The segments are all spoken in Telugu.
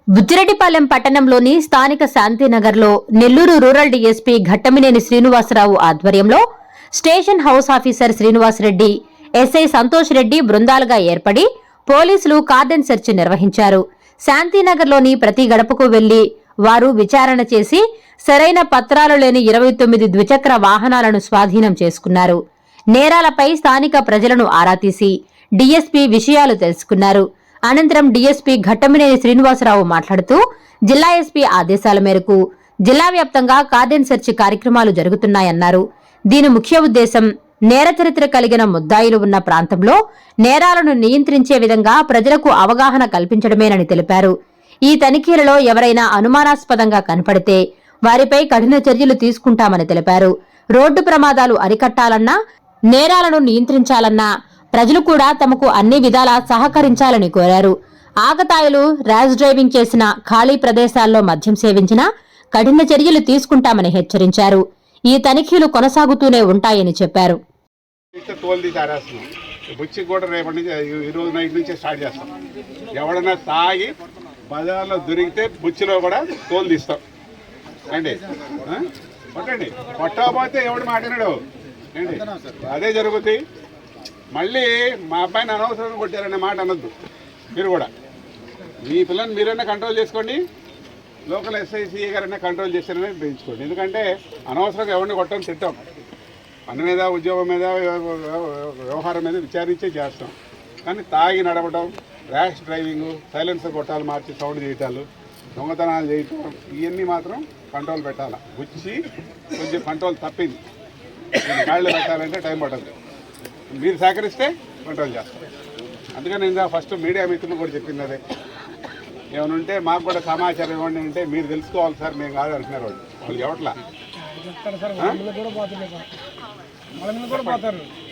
బుచ్చిరెడ్డిపాలెం పట్టణంలోని స్థానిక శాంతినగర్లో నెల్లూరు రూరల్ డీఎస్పీ ఘట్టమినేని శ్రీనివాసరావు ఆధ్వర్యంలో station house officer Srinivasareddy, SI Santosh Reddy బృందాలుగా ఏర్పడి పోలీసులు కార్డన్ సెర్చ్ నిర్వహించారు. శాంతినగర్లోని ప్రతి గడపకు వెళ్లి వారు విచారణ చేసి సరైన పత్రాలు లేని 29 ద్విచక్ర వాహనాలను స్వాధీనం చేసుకున్నారు. నేరాలపై స్థానిక ప్రజలను ఆరా తీసి డీఎస్పీ విషయాలు తెలుసుకున్నారు. అనంతరం డీఎస్పీ ఘట్టమినేని శ్రీనివాసరావు మాట్లాడుతూ జిల్లా ఎస్పీ ఆదేశాల మేరకు జిల్లా వ్యాప్తంగా కార్డన్ సెర్చ్ కార్యక్రమాలు జరుగుతున్నాయన్నారు. దీని ముఖ్య ఉద్దేశం నేర చరిత్ర కలిగిన ముద్దాయిలు ఉన్న ప్రాంతంలో నేరాలను నియంత్రించే విధంగా ప్రజలకు అవగాహన కల్పించడమేనని తెలిపారు. ఈ తనిఖీలలో ఎవరైనా అనుమానాస్పదంగా కనపడితే వారిపై కఠిన చర్యలు తీసుకుంటామని తెలిపారు. రోడ్డు ప్రమాదాలు అరికట్టాలన్నా, నేరాలను నియంత్రించాలన్నా ప్రజలు కూడా తమకు అన్ని విధాలా సహకరించాలని కోరారు. ఆకతాయిలు ర్యాష్ డ్రైవింగ్ చేసిన, ఖాళీ ప్రదేశాల్లో మద్యం సేవించినా కఠిన చర్యలు తీసుకుంటామని హెచ్చరించారు. ఈ తనిఖీలు కొనసాగుతూనే ఉంటాయని చెప్పారు. బుచ్చి కూడా రేపటి నుంచి ఈ రోజు నైట్ నుంచే స్టార్ట్ చేస్తాం. ఎవడన్నా తాగి బజార్లో దొరికితే బుచ్చిలో కూడా తోలు తీస్తాం అండి. కొట్టండి, కొట్టకపోతే ఎవడు మాట్లాడాడు అండి, అదే జరుగుతుంది. మళ్ళీ మా అబ్బాయిని అనవసరంగా కొట్టారనే మాట అనొద్దు. మీరు కూడా మీ పిల్లల్ని మీరైనా కంట్రోల్ చేసుకోండి, లోకల్ ఎస్ఐసిఏ గారైనా కంట్రోల్ చేస్తారనే పెంచుకోండి. ఎందుకంటే అనవసరంగా ఎవరిని కొట్టడం తిట్టాం. పని మీద, ఉద్యోగం మీద, వ్యవహారం మీద విచారించే చేస్తాం. కానీ తాగి నడవడం, ర్యాష్ డ్రైవింగ్, సైలెన్సర్ కొట్టాలు మార్చి సౌండ్ చేయటాలు, దొంగతనాలు చేయటం, ఇవన్నీ మాత్రం కంట్రోల్ పెట్టాలి. వచ్చి కొంచెం కంట్రోల్ తప్పింది, కాళ్ళు పెట్టాలంటే టైం పడదు. మీరు సహకరిస్తే కంట్రోల్ చేస్తాం. అందుకని ఇంకా ఫస్ట్ మీడియా మిత్రులు కూడా చెప్పింది అదే. ఏమైనా ఉంటే మాకు కూడా సమాచారం ఇవ్వండి అంటే మీరు తెలుసుకోవాలి సార్, మేము కాదు అంటున్నారు వాళ్ళు ఎవట్లా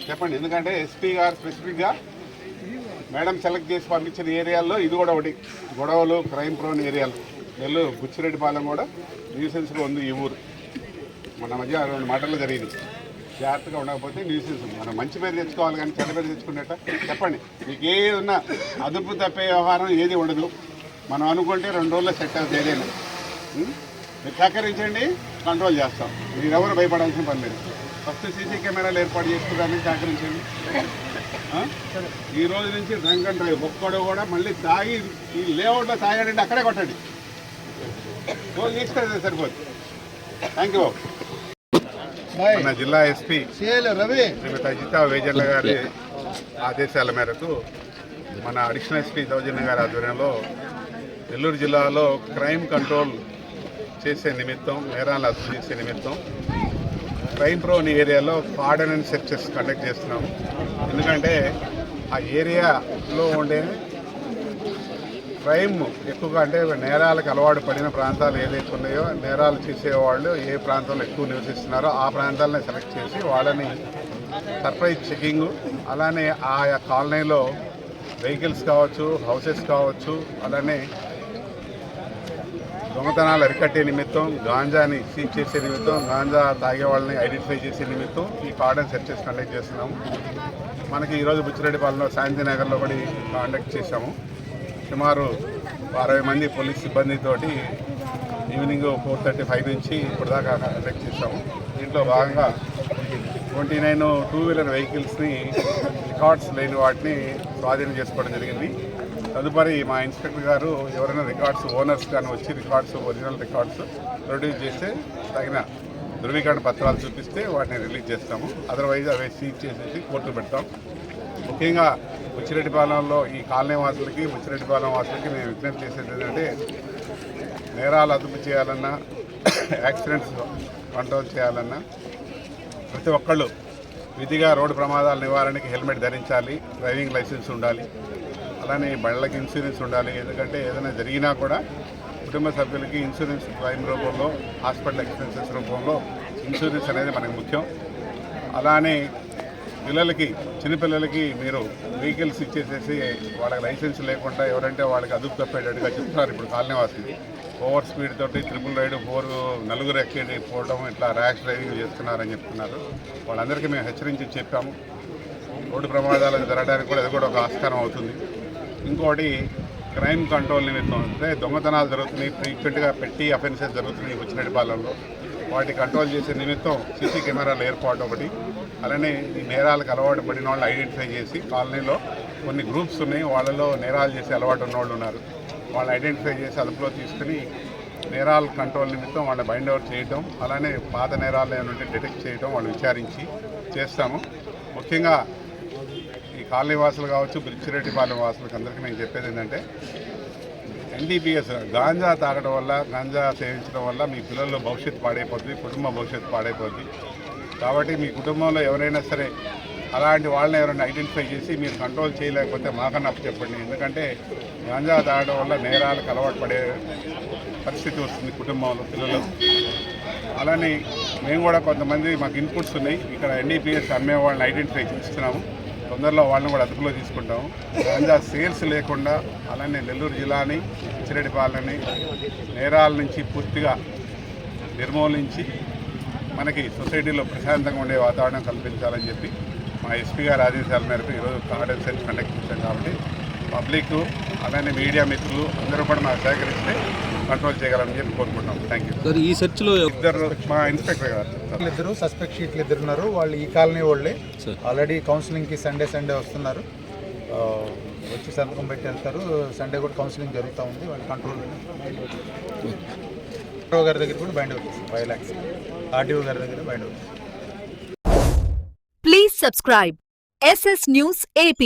చెప్పండి. ఎందుకంటే ఎస్పీ గారు స్పెసిఫిక్గా మేడం సెలెక్ట్ చేసి పంపించిన ఏరియాల్లో ఇది కూడా ఒకటి. గొడవలు, క్రైమ్ ప్రోన్ ఏరియాలు నెల్లూరు బుచ్చిరెడ్డిపాలెం కూడా న్యూసెన్స్గా ఉంది. ఈ ఊరు మన మధ్య 2 మాటలు జరిగింది. జాగ్రత్తగా ఉండకపోతే న్యూసెన్స్. మనం మంచి పేరు తెచ్చుకోవాలి కానీ చెడ్డ పేరు తెచ్చుకునేట చెప్పండి. మీకు ఏది ఉన్నా అదుపు తప్పే వ్యవహారం ఏది ఉండదు. మనం అనుకుంటే 2 రోజుల్లో సెట్ అవుతుంది ఏదైనా. మీరు సహకరించండి, కంట్రోల్ చేస్తాం. మీరెవరు భయపడాల్సిన పని లేదు. ఫస్ట్ సీసీ కెమెరాలు ఏర్పాటు చేసుకున్నారని సహకరించండి. ఈ రోజు నుంచి డ్రంక్ అండ్ డ్రైవ్ ఒక్కడు కూడా మళ్ళీ తాగి ఈ లేఅవుట్లో తాగాడంటే అక్కడే కొట్టండి. రోజు తీసుకెళ్తే సరిపోతుంది. Thank you. మన జిల్లా ఎస్పీ శ్రీమతి అజితా వేజర్ల గారి ఆదేశాల మేరకు మన అడిషనల్ ఎస్పీ దౌర్జన్య గారి ఆధ్వర్యంలో నెల్లూరు జిల్లాలో క్రైమ్ కంట్రోల్ చేసే నిమిత్తం, నేరాలను అదుపు చేసే నిమిత్తం క్రైమ్ ప్రోన్ ఏరియాలో కార్డన్ సెర్చెస్ కండక్ట్ చేస్తున్నాము. ఎందుకంటే ఆ ఏరియాలో ఉండే క్రైమ్ ఎక్కువగా, అంటే నేరాలకు అలవాటు పడిన ప్రాంతాలు ఏదైతే ఉన్నాయో, నేరాలు చేసేవాళ్ళు ఏ ప్రాంతంలో ఎక్కువ నివసిస్తున్నారో ఆ ప్రాంతాలని సెలెక్ట్ చేసి వాళ్ళని సర్ప్రైజ్ చెకింగు, అలానే ఆయా కాలనీలో వెహికల్స్ కావచ్చు, హౌసెస్ కావచ్చు, అలానే దొంగతనాలు అరికట్టే నిమిత్తం, గాంజాని సీజ్ చేసే నిమిత్తం, గాంజా తాగే వాళ్ళని ఐడెంటిఫై చేసే నిమిత్తం ఈ కార్డన్ సెర్చెస్ కండక్ట్ చేస్తున్నాము. మనకి ఈరోజు బుచ్చిరెడ్డిపాలెంలో శాంతినగర్లో కూడా కండక్ట్ చేశాము. సుమారు 60 మంది పోలీస్ సిబ్బందితోటి ఈవినింగ్ 4:35 నుంచి ఇప్పటిదాకా కండక్ట్ చేశాము. దీంట్లో భాగంగా 29 2-వీలర్ వెహికల్స్ని, రికార్డ్స్ లేని వాటిని స్వాధీనం చేసుకోవడం జరిగింది. తదుపరి మా ఇన్స్పెక్టర్ గారు ఎవరైనా రికార్డ్స్ ఓనర్స్ కానీ వచ్చి రికార్డ్స్, ఒరిజినల్ రికార్డ్స్ ప్రొడ్యూస్ చేస్తే, తగిన ధృవీకరణ పత్రాలు చూపిస్తే వాటిని రిలీజ్ చేస్తాము. అదర్వైజ్ అవి సీజ్ చేసేసి కోర్టు పెడతాం. ముఖ్యంగా బుచ్చిరెడ్డిపాలెంలో ఈ కాలనీ వాసులకి, బుచ్చిరెడ్డిపాలెం వాసులకి మేము విజ్ఞప్తి చేసేది ఏంటంటే, నేరాలు అదుపు చేయాలన్నా, యాక్సిడెంట్స్ కంట్రోల్ చేయాలన్నా ప్రతి ఒక్కళ్ళు విధిగా రోడ్డు ప్రమాదాల నివారణకి హెల్మెట్ ధరించాలి, డ్రైవింగ్ లైసెన్స్ ఉండాలి, అలానే బండ్లకి ఇన్సూరెన్స్ ఉండాలి. ఎందుకంటే ఏదైనా జరిగినా కూడా కుటుంబ సభ్యులకి ఇన్సూరెన్స్ క్లైమ్ రూపంలో, హాస్పిటల్ ఎక్స్పెన్సెస్ రూపంలో ఇన్సూరెన్స్ అనేది మనకు ముఖ్యం. అలానే పిల్లలకి, చిన్నపిల్లలకి మీరు వెహికల్స్ ఇచ్చేసేసి వాళ్ళకి లైసెన్స్ లేకుండా ఎవరంటే వాళ్ళకి అదుపు తప్పేటట్టుగా చెప్తున్నారు. ఇప్పుడు కాలనీ వాసులు ఓవర్ స్పీడ్ తోటి ట్రిపుల్ రైడ్ 4 నలుగురు ఎక్కి పోవడం, ఇట్లా ర్యాష్ డ్రైవింగ్ చేస్తున్నారని చెప్తున్నారు. వాళ్ళందరికీ మేము హెచ్చరించి చెప్పాము. రోడ్డు ప్రమాదాలు జరగడానికి కూడా అది కూడా ఒక ఆస్కారం అవుతుంది. ఇంకోటి క్రైమ్ కంట్రోల్ నిమిత్తం అంటే దొంగతనాలు జరుగుతున్నాయి, ఫ్రీక్వెంట్గా పెట్టి అఫెన్సెస్ జరుగుతున్నాయి బుచ్చిరెడ్డిపాలెంలో. వాటి కంట్రోల్ చేసే నిమిత్తం సీసీ కెమెరాల ఏర్పాటు ఒకటి, అలానే ఈ నేరాలకు అలవాటు పడిన వాళ్ళు ఐడెంటిఫై చేసి కాలనీలో కొన్ని గ్రూప్స్ ఉన్నాయి, వాళ్ళలో నేరాలు చేసి అలవాటు ఉన్న వాళ్ళు ఉన్నారు, వాళ్ళని ఐడెంటిఫై చేసి అదుపులో తీసుకుని నేరాల కంట్రోల్ నిమిత్తం వాళ్ళని బైండ్ అవుట్ చేయడం, అలానే పాత నేరాలు ఏమంటే డిటెక్ట్ చేయడం, వాళ్ళు విచారించి చేస్తాము. ముఖ్యంగా ఈ కాలనీ వాసులు కావచ్చు, బుచ్చిరెడ్డిపాలెం వాసులకు అందరికీ నేను చెప్పేది ఏంటంటే ఎన్డీపీఎస్ గాంజా తాగడం వల్ల, గాంజా సేవించడం వల్ల మీ పిల్లల భవిష్యత్తు పాడైపోతుంది, కుటుంబ భవిష్యత్తు పాడైపోతుంది. కాబట్టి మీ కుటుంబంలో ఎవరైనా సరే అలాంటి వాళ్ళని ఎవరైనా ఐడెంటిఫై చేసి మీరు కంట్రోల్ చేయలేకపోతే మాకన్నా చెప్పండి. ఎందుకంటే గాంజా తాగడం వల్ల నేరాలకు అలవాటు పడే పరిస్థితి వస్తుంది కుటుంబంలో పిల్లలు. అలానే మేము కూడా కొంతమంది మాకు ఇన్పుట్స్ ఉన్నాయి, ఇక్కడ ఎన్డీపీఎస్ అమ్మే వాళ్ళని ఐడెంటిఫై చేస్తున్నాము, తొందరలో వాళ్ళని కూడా అదుపులో తీసుకుంటాము. గాంజా సేల్స్ లేకుండా అలానే నెల్లూరు జిల్లాని, బుచ్చిరెడ్డిపాలెంని నేరాల నుంచి పూర్తిగా నిర్మూలించి మనకి సొసైటీలో ప్రశాంతంగా ఉండే వాతావరణం కల్పించాలని చెప్పి మా ఎస్పీ గారి ఆదేశాల మేరకు ఈరోజు కార్డన్ సెర్చ్ కండక్ట్ చేశాం. కాబట్టి పబ్లిక్ అలానే మీడియా మిత్రులు అందరూ కూడా మాకు సహకరిస్తే కంట్రోల్ చేయగలని చెప్పి కోరుకుంటున్నాం. Thank you sir. ఈ సెర్చ్లో ఇద్దరు మా ఇన్స్పెక్టర్ గారు ఇద్దరు సస్పెక్ట్ షీట్లు ఇద్దరు ఉన్నారు. వాళ్ళు ఈ కాలనీ వాళ్ళే. ఆల్రెడీ కౌన్సిలింగ్కి సండే వస్తున్నారు, వచ్చి సంతకం పెట్టి వెళ్తారు. సండే కూడా కౌన్సిలింగ్ జరుగుతూ ఉంది. వాళ్ళ కంట్రోల్ గారి దగ్గర కూడా బైండ్ అవుతుంది, 5 lakhs. ఆర్టీఓ గారి దగ్గర బైండ్ అవుతుంది. Please subscribe SS News AP.